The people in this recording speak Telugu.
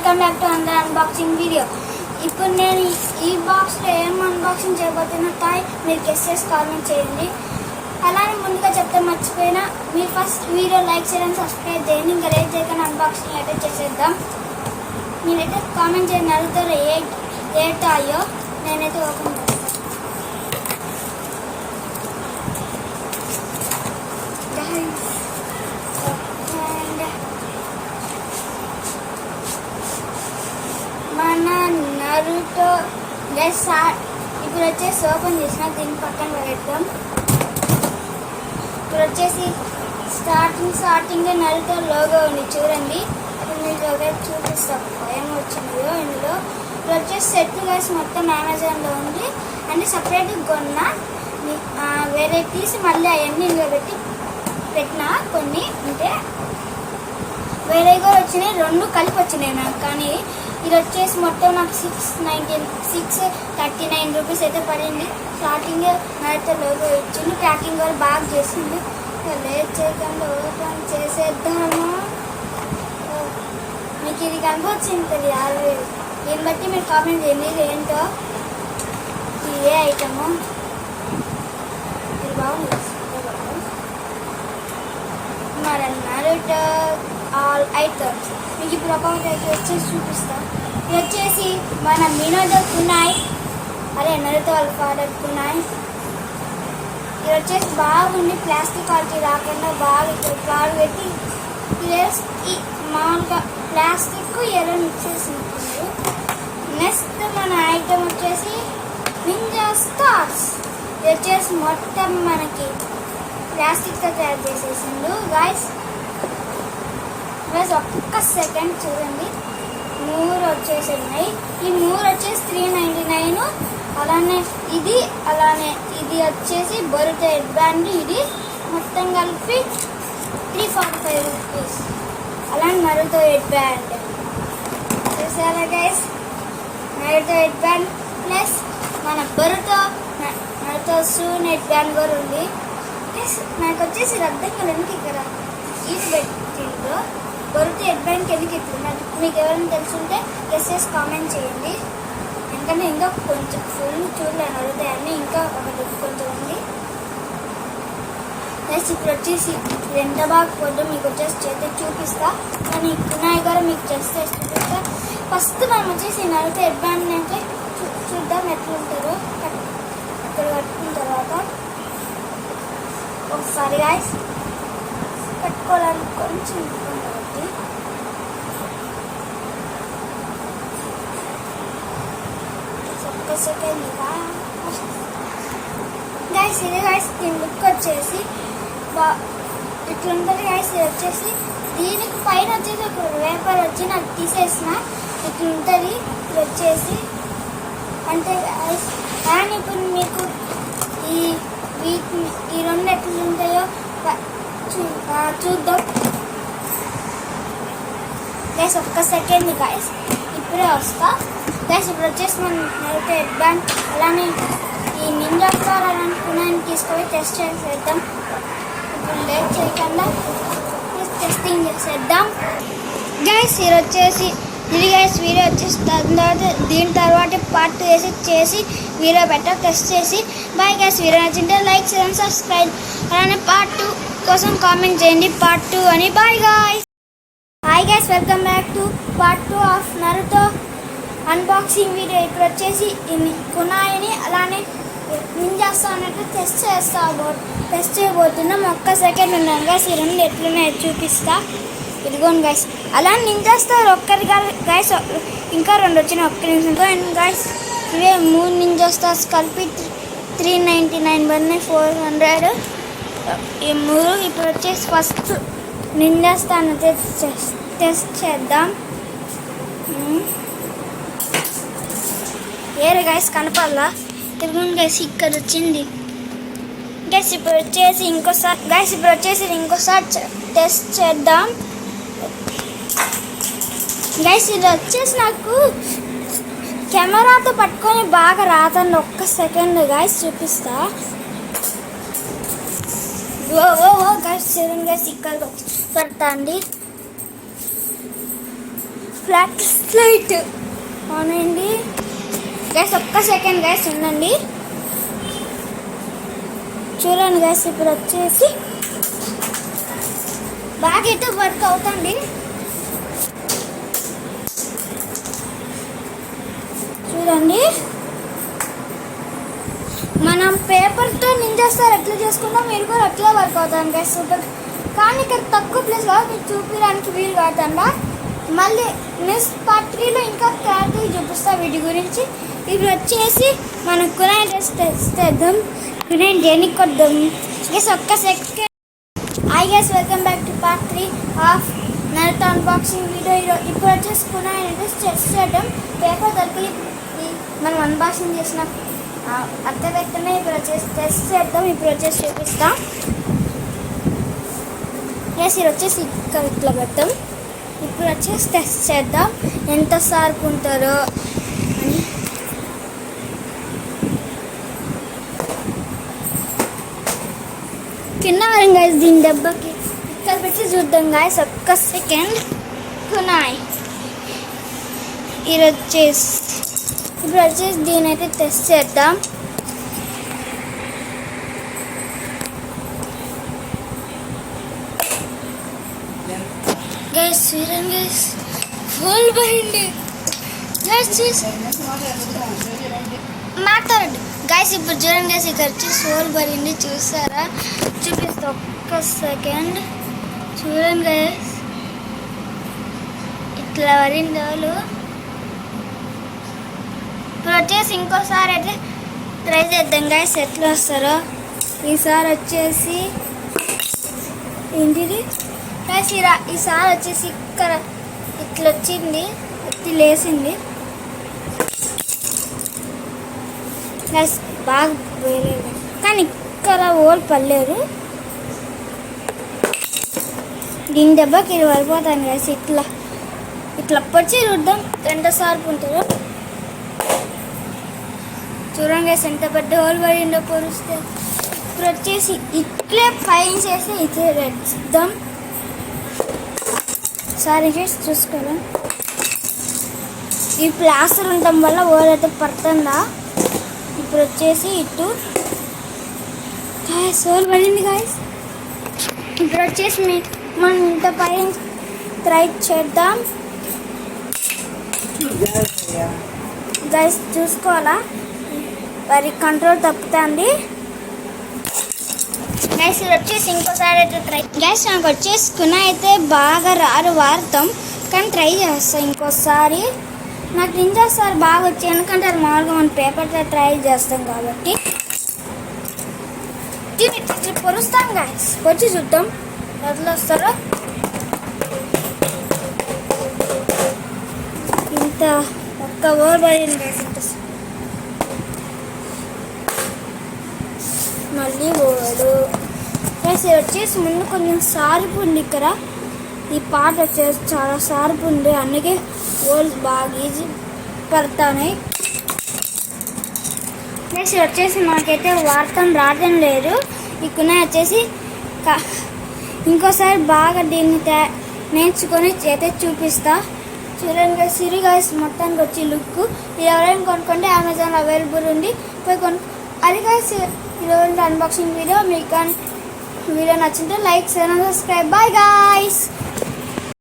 Welcome back to another unboxing video. ఇప్పుడు నేను ఈ బాక్స్లో ఏం అన్బాక్సింగ్ చేయబోతున్నా టాయ్ మీరు గెస్ చేసి కామెంట్ చేయండి. అలానే ముందుగా చెప్తే మర్చిపోయినా మీరు ఫస్ట్ వీడియో లైక్ చేయడం సబ్స్క్రైబ్ చేయండి. ఇంకా లేట్ చేయకుండా అన్బాక్సింగ్ అయితే చేసేద్దాం. మీరైతే కామెంట్ చేయండి అడుగుతారు ఏ టాయో. నేనైతే ఓపెన్ చేస్తాను. మన నరుటో గైస్ ఇప్పుడు వచ్చేసి ఓపెన్ చేసిన దీని పక్కన పెడతాం. ఇప్పుడు వచ్చేసి స్టార్టింగ్ నరుటో లోగో ఉంది చూడండి. ఇప్పుడు మీకు లోగో చూపిస్తాం ఏం వచ్చిందో ఇందులో. ఇప్పుడు వచ్చేసి సెట్ గైస్ మొత్తం అమెజాన్లో ఉంది. అంటే సపరేట్గా కొన్నా వేరే తీసి మళ్ళీ అవన్నీ ఇందులో పెట్టిన కొన్ని అంటే వేరే కూడా వచ్చినాయి, రెండు కలిపి వచ్చినాయి నాకు. కానీ ఇది వచ్చేసి మొత్తం నాకు 639 రూపీస్ అయితే పడింది. స్టార్టింగ్ నైతే లోగో ఇచ్చింది, ప్యాకింగ్ కూడా బాగా చేసింది. లేట్ చేయకుండా ఓపెన్ చేసేద్దాము. మీకు ఇది కనిపించింది ఆల్రెడీ. దీన్ని బట్టి మీరు కామెంట్ చేయండి ఇది ఏంటో, ఏ ఐటము. ఇది బాగుంది నరుటో ఆల్ ఐటమ్స్. మీకు ఇప్పుడు అకౌంట్ అయితే వచ్చేసి చూపిస్తాం. ఇది వచ్చేసి మన మినోదో కునాయ్, అదే నరుటో ఆల్ఫాడర్ కునాయ్. ఇది వచ్చేసి బాగుంది, ప్లాస్టిక్ క్వాలిటీ రాకుండా బాగా బాగా పెట్టి ఈ మామూలుగా ప్లాస్టిక్ ఎర్ర మిక్స్ చేసి ఉంటుంది. నెక్స్ట్ మన ఐటమ్ వచ్చేసి నింజా స్టార్స్. ఇది వచ్చేసి మొత్తం మనకి ప్లాస్టిక్తో తయారు చేసేసిండు గాయస్. ఒక్క సెకండ్ చూడండి, 3 వచ్చేసి ఉన్నాయి. ఈ 3 వచ్చేసి 399. అలానే ఇది వచ్చేసి బొరుటో హెడ్ బ్యాండ్. ఇది మొత్తం కలిపి 345 రూపీస్. అలానే నరుటో హెడ్ బ్యాండ్ చూసారా guys. Naruto head band plus మన బొరుటో సూన్ హెడ్ బ్యాండ్ కూడా ఉంది. నాకు వచ్చేసి అర్థం కదండి ఇక్కడ ఇది పెట్టిందో బొరుటో హెడ్ బ్యాండ్కి ఎందుకు ఇట్లా. మీకు ఎవరైనా తెలుసుంటే ఎస్ఎస్ కామెంట్ చేయండి. ఎందుకంటే ఇంకా కొంచెం ఫుల్ చూడలేను అడుగుతాయని, ఇంకా ఒకటి కొంచెం ఉంది. నెక్స్ట్ ఇప్పుడు వచ్చేసి ఎంత బాగా పొద్దు మీకు వచ్చేసి చేస్తే చూపిస్తా. కానీ కునాయ్ కూడా మీకు చేస్తే చూపిస్తా. ఫస్ట్ మనం వచ్చేసి నరుటో హెడ్ బ్యాండ్ అంటే చూద్దాం ఎట్లుంటారో. ఇక్కడ కట్టుకున్న తర్వాత ఒకసారి గాయస్ కట్టుకోవడానికి కొంచెం కాబట్టి ఒక్క సెకండ్ గాయస్. ఇది గాయస్ దీని లుక్ వచ్చేసి ఇట్లుంటుంది గాయస్. ఇది వచ్చేసి దీనికి పైన వచ్చేసి ఒక వేపర్ వచ్చి నాకు తీసేసిన ఇట్లుంటుంది. ఇది వచ్చేసి అంటే గాయస్. కానీ ఇప్పుడు మీకు ఈ రెండు ఎట్లుంటాయో చూద్దాం గైస్. ఒక్క సెకండ్ గైస్, ఇప్పుడే వస్తా గైస్. ఇప్పుడు వచ్చేసి మనం నరుటో హెడ్ బ్యాండ్ అలానే ఈ నింజా స్టార్ అనుకున్నాను తీసుకొని టెస్ట్ చేసేద్దాం. ఇప్పుడు లేట్ చేయకుండా టెస్టింగ్ చేసేద్దాం గైస్. ఇది వచ్చేసి ఇది గైస్ వీడియో వచ్చేసి తర్వాత దీని తర్వాత పార్ట్ 2 చేసి వీడియో టెస్ట్ చేసి బాయ్ గైస్. వీడియో నచ్చింటే లైక్ చేయండి, సబ్స్క్రైబ్. అలానే పార్ట్ 2 కోసం కామెంట్ చేయండి పార్ట్ 2 అని. Bye guys. Hi guys, welcome back to part 2 of Naruto unboxing video. ఇప్పుడు వచ్చేసి కునాయిని అలానే నింజా స్టార్ అన్నట్టు టెస్ట్ చేయబోతున్నాం. ఒక్క సెకండ్ ఉన్నాను గైస్. ఈ రెండు ఎట్లున్నాయో చూపిస్తా. ఇదిగోండి గైస్. అలా నింజా స్టార్ ఒక్కరి గైస్, ఇంకా 2 వచ్చినాయి. ఒక్క నిమిషం గైస్. ఇవే 3 నింజా స్టార్స్ కలిపి 399 పడినాయి, 400 ఈ 3. ఇప్పుడు వచ్చేసి ఫస్ట్ నింజా స్టార్ టెస్ట్ చేద్దాం. ఏరే గైస్ కనపడాలా? తిరుగుండి గైస్, ఇక్కడ వచ్చింది గైస్. ఇప్పుడు వచ్చేసి ఇంకోసారి టెస్ట్ చేద్దాం గైస్. ఇది వచ్చేసి నాకు కెమెరాతో పట్టుకొని బాగా రాదండి. ఒక్క సెకండ్ గైస్ చూపిస్తా. గైస్ చూడండి గైస్, ఇక్కడ పెడతా అండి. ఫ్లాట్ లైట్ ఆన్ అయింది గైస్. ఒక్క సెకండ్ గైస్ ఉండండి. చూడండి గైస్, ఇప్పుడు వచ్చేసి బాగా అయితే వర్క్ అవుతుంది. చూడండి, మనం పేపర్తో నింజేస్తారు ఎట్లా చేసుకుంటాం, మీరు కూడా అట్లా వర్క్ అవుతాను గైస్. సూపర్. కానీ ఇక్కడ తక్కువ ప్లేస్లో మీకు చూపించడానికి వీలు కాదంట. మళ్ళీ నెక్స్ట్ పార్ట్ 3లో ఇంకా క్లారిటీ చూపిస్తా వీటి గురించి. ఇప్పుడు వచ్చేసి మనం కునాయి డ్రెస్ తెస్తాం, కునాయి దేనికి కొద్దాం గైస్. ఒక్క second. Hi guys, welcome back to part 3 of Naruto unboxing video. ఇప్పుడు వచ్చేసి కునాయి డ్రెస్ టెస్ట్ చేద్దాం. పేపర్ దొరికి మనం అన్బాక్సింగ్ చేసిన అర్థ వ్యక్తమే ఇప్పుడు వచ్చేసి టెస్ట్ చేద్దాం. ఇప్పుడు వచ్చేసి చూపిస్తాం గైస్. ఇది వచ్చేసి ఇక్కడ ఇట్లా పెడతాం. ఇప్పుడు వచ్చేసి టెస్ట్ చేద్దాం ఎంత షార్ప్ ఉంటారో అని. కింద వరం గైస్, దీని దెబ్బకి ఇక్కడ పెట్టి చూద్దాం గైస్. ఒక్క సెకండ్. కునాయి ఇది వచ్చేసి ఇప్పుడు వచ్చేసి దీని అయితే టెస్ట్ చేద్దాం. గైస్ చూడండి గైస్, ఫుల్ పోయింది గైస్. మాట్లాడండి గైస్. ఇప్పుడు చూడండి గైస్, ఇక్కడ వచ్చి సోల్ పడింది చూసారా? చూపిస్తా ఒక్క సెకండ్. చూడండి గైస్, ఇట్లా పడింది వాళ్ళు. ఇప్పుడు వచ్చేసి ఇంకోసారి అయితే ట్రై చేద్దాం గైస్ ఎట్లా వస్తారో. ఈసారి వచ్చేసి ఏంటిది గైస్, ఈసారి వచ్చేసి ఇక్కడ ఇట్లా వచ్చింది, ఎత్తి లేసింది గైస్. బాగా వేయలేదు కానీ ఇక్కడ ఓల్ పడలేదు. దీని దెబ్బకి ఇది పడిపోతాను గైస్. ఇట్లా ఇట్లా పొడిచి చూద్దాం ఎంత షార్ప్ ఉంటుందో. చూడండి గైస్, ఎంత పెద్ద హోల్ పడిందో పొడిస్తే. ఇప్పుడు వచ్చేసి ఇట్లే ఫైన్ చేసి ఇట్లే రెడ్దాం. సారీ గైస్, చూసుకోవాలి. ఈ ప్లాస్టర్ ఉండటం వల్ల హోల్ అయితే పడుతుందా. ఇప్పుడు వచ్చేసి ఇటు గైస్ హోల్ పడింది గైస్. ఇప్పుడు వచ్చేసి మనం ఇంత పైన ట్రై చేద్దాం గైస్. చూసుకోవాలా, మరి కంట్రోల్ తప్పుతుంది గైస్. ఇది వచ్చేసి ఇంకోసారి అయితే ట్రై గైస్. నాకు వచ్చేసుకున్నా అయితే బాగా వాడతాం కానీ ట్రై చేస్తాం ఇంకోసారి. నాకు నింజేస్తారు బాగా వచ్చాయి, ఎందుకంటే అది మామూలుగా మనం పేపర్తో ట్రై చేస్తాం కాబట్టి. దీన్ని పొరుస్తాం గైస్, వచ్చి చూద్దాం ఎట్లా వస్తారో. ఇంత ఒక్క ఓవర్ పడింది గైస్. మళ్ళీ ఓడు గైస్. వచ్చేసి ముందు కొంచెం షార్ప్ ఉంది ఇక్కడ. ఈ పార్ట్ వచ్చేసి చాలా షార్ప్ ఉంది, అందుకే ఓల్స్ బాగా ఈజీ పడతాయి గైస్. వచ్చేసి మాకైతే వాడటం రావడం లేదు. ఈ కునాయి వచ్చేసి ఇంకోసారి బాగా దీన్ని నేర్చుకొని అయితే చూపిస్తా. చూడండి గైస్, సిరి గైస్ మొత్తానికి వచ్చి లుక్. ఇది ఎవరైనా కొనుక్కుంటే అమెజాన్లో అవైలబుల్ ఉంది, పోయి అది గైస్ ఈరోజు అన్బాక్సింగ్ వీడియో. మీకు వీడియో నచ్చింటే like, share, subscribe. Bye guys.